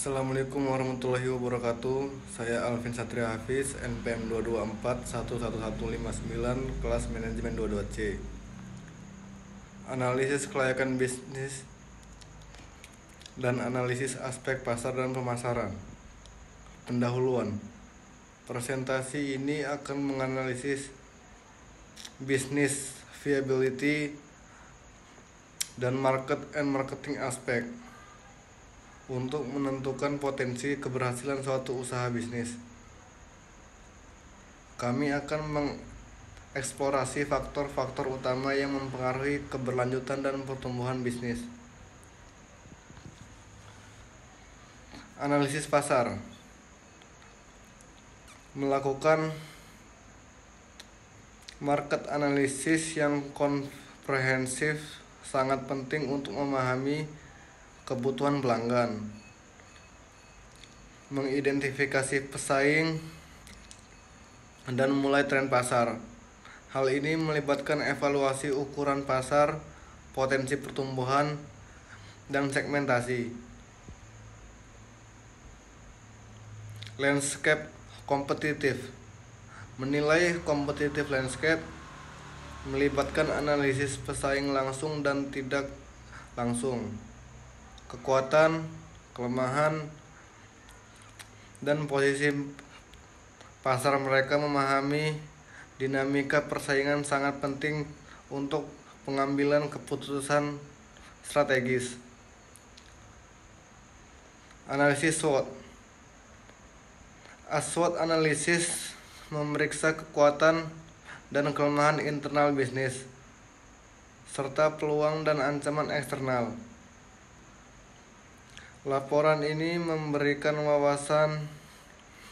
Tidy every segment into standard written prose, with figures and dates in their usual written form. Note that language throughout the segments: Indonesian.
Assalamualaikum warahmatullahi wabarakatuh. Saya Alvin Satria Hafiz, NPM 224 11159, kelas manajemen 22C. Analisis kelayakan bisnis dan analisis aspek pasar dan pemasaran. Pendahuluan. Presentasi ini akan menganalisis bisnis viability dan market and marketing aspek untuk menentukan potensi keberhasilan suatu usaha bisnis. Kami akan mengeksplorasi faktor-faktor utama yang mempengaruhi keberlanjutan dan pertumbuhan bisnis. Analisis pasar. Melakukan market analysis yang komprehensif sangat penting untuk memahami kebutuhan pelanggan, mengidentifikasi pesaing, dan mulai tren pasar. Hal ini melibatkan evaluasi ukuran pasar, potensi pertumbuhan, dan segmentasi. Landscape kompetitif. Menilai kompetitif landscape melibatkan analisis pesaing langsung dan tidak langsung, kekuatan, kelemahan, dan posisi pasar mereka. Memahami dinamika persaingan sangat penting untuk pengambilan keputusan strategis. Analisis SWOT. SWOT analisis memeriksa kekuatan dan kelemahan internal bisnis serta peluang dan ancaman eksternal. Laporan ini memberikan wawasan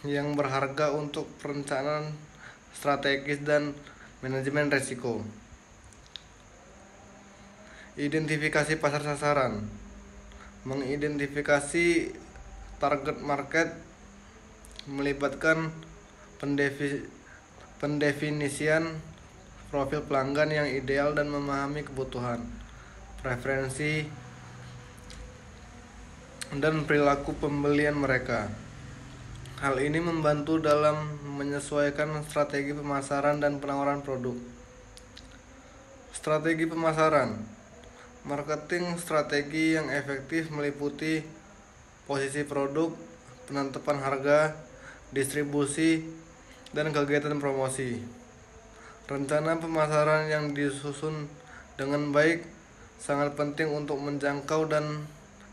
yang berharga untuk perencanaan strategis dan manajemen risiko. Identifikasi pasar sasaran. Mengidentifikasi target market melibatkan pendefinisian profil pelanggan yang ideal dan memahami kebutuhan, preferensi, dan perilaku pembelian mereka. Hal ini membantu dalam menyesuaikan strategi pemasaran dan penawaran produk. Strategi pemasaran. Marketing strategi yang efektif meliputi posisi produk, penetapan harga, distribusi, dan kegiatan promosi. Rencana pemasaran yang disusun dengan baik sangat penting untuk menjangkau dan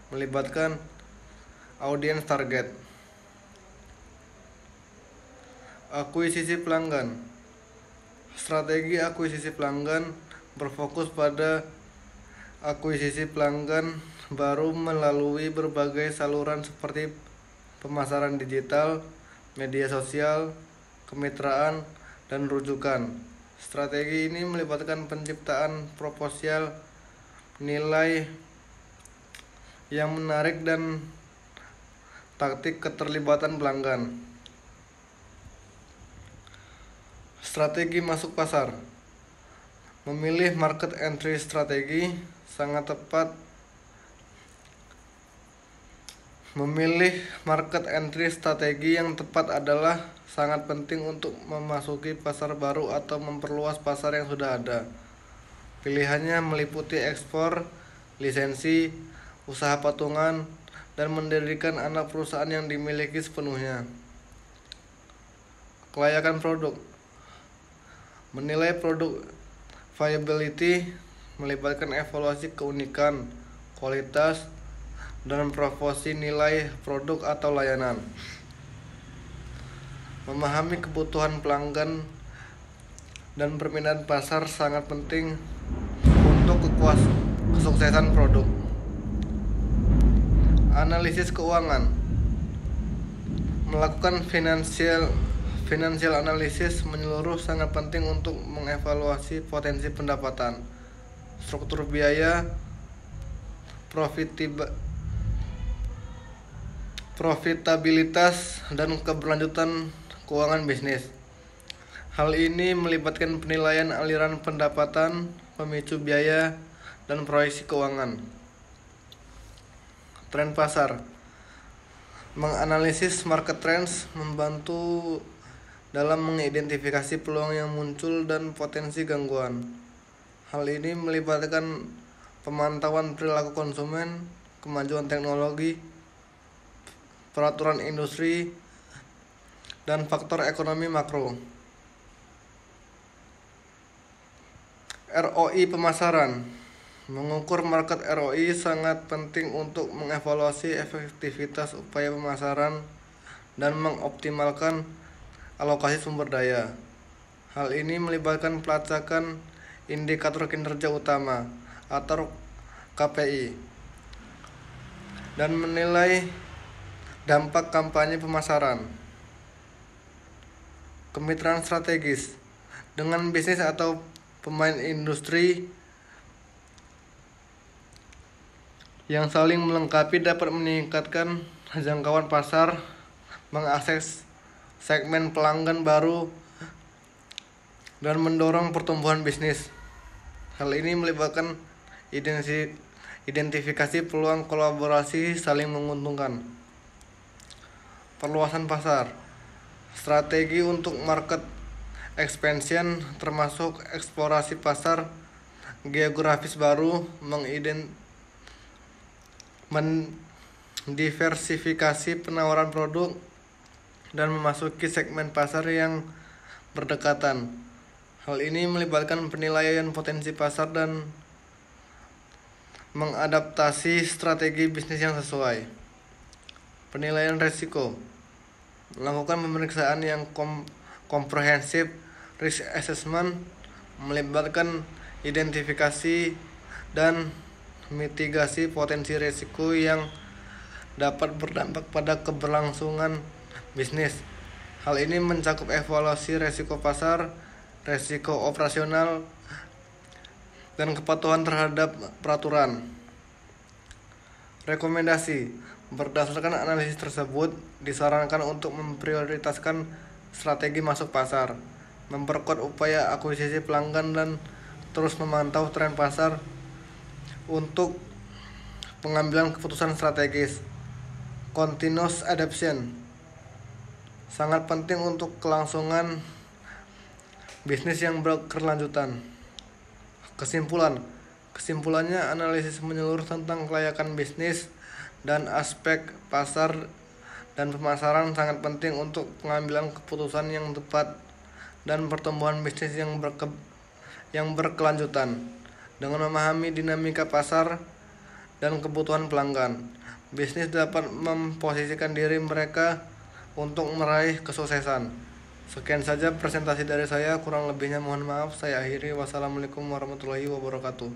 melibatkan audiens target. Akuisisi pelanggan. Strategi akuisisi pelanggan berfokus pada akuisisi pelanggan baru melalui berbagai saluran seperti pemasaran digital, media sosial, kemitraan, dan rujukan. Strategi ini melibatkan penciptaan proposal nilai yang menarik dan taktik keterlibatan pelanggan. Strategi masuk pasar. Memilih market entry strategi sangat tepat. Memilih market entry strategi yang tepat adalah sangat penting untuk memasuki pasar baru atau memperluas pasar yang sudah ada. Pilihannya meliputi ekspor, lisensi, usaha patungan, dan mendirikan anak perusahaan yang dimiliki sepenuhnya. Kelayakan produk. Menilai produk viability melibatkan evaluasi keunikan, kualitas, dan proporsi nilai produk atau layanan. Memahami kebutuhan pelanggan dan permintaan pasar sangat penting untuk kesuksesan produk. Analisis keuangan. Melakukan financial analysis menyeluruh sangat penting untuk mengevaluasi potensi pendapatan, struktur biaya, profitabilitas, dan keberlanjutan keuangan bisnis. Hal ini melibatkan penilaian aliran pendapatan, pemicu biaya, dan proyeksi keuangan. Tren pasar. Menganalisis market trends membantu dalam mengidentifikasi peluang yang muncul dan potensi gangguan. Hal ini melibatkan pemantauan perilaku konsumen, kemajuan teknologi, peraturan industri, dan faktor ekonomi makro. ROI pemasaran. Mengukur market ROI sangat penting untuk mengevaluasi efektivitas upaya pemasaran dan mengoptimalkan alokasi sumber daya. Hal ini melibatkan pelacakan indikator kinerja utama atau KPI dan menilai dampak kampanye pemasaran. Kemitraan strategis dengan bisnis atau pemain industri yang saling melengkapi dapat meningkatkan jangkauan pasar, mengakses segmen pelanggan baru, dan mendorong pertumbuhan bisnis. Hal ini melibatkan identifikasi peluang kolaborasi saling menguntungkan. Perluasan pasar. Strategi untuk market expansion termasuk eksplorasi pasar geografis baru, mendiversifikasi penawaran produk, dan memasuki segmen pasar yang berdekatan. Hal ini melibatkan penilaian potensi pasar dan mengadaptasi strategi bisnis yang sesuai. Penilaian risiko. Melakukan pemeriksaan yang komprehensif risk assessment melibatkan identifikasi dan mitigasi potensi risiko yang dapat berdampak pada keberlangsungan bisnis. Hal ini mencakup evaluasi risiko pasar, risiko operasional, dan kepatuhan terhadap peraturan. Rekomendasi. Berdasarkan analisis tersebut, disarankan untuk memprioritaskan strategi masuk pasar, memperkuat upaya akuisisi pelanggan, dan terus memantau tren pasar untuk pengambilan keputusan strategis. Continuous adaptation sangat penting untuk kelangsungan bisnis yang berkelanjutan. Kesimpulannya, analisis menyeluruh tentang kelayakan bisnis dan aspek pasar dan pemasaran sangat penting untuk pengambilan keputusan yang tepat dan pertumbuhan bisnis yang berkelanjutan. Dengan memahami dinamika pasar dan kebutuhan pelanggan, bisnis dapat memposisikan diri mereka untuk meraih kesuksesan. Sekian saja presentasi dari saya, kurang lebihnya mohon maaf. Saya akhiri. Wassalamualaikum warahmatullahi wabarakatuh.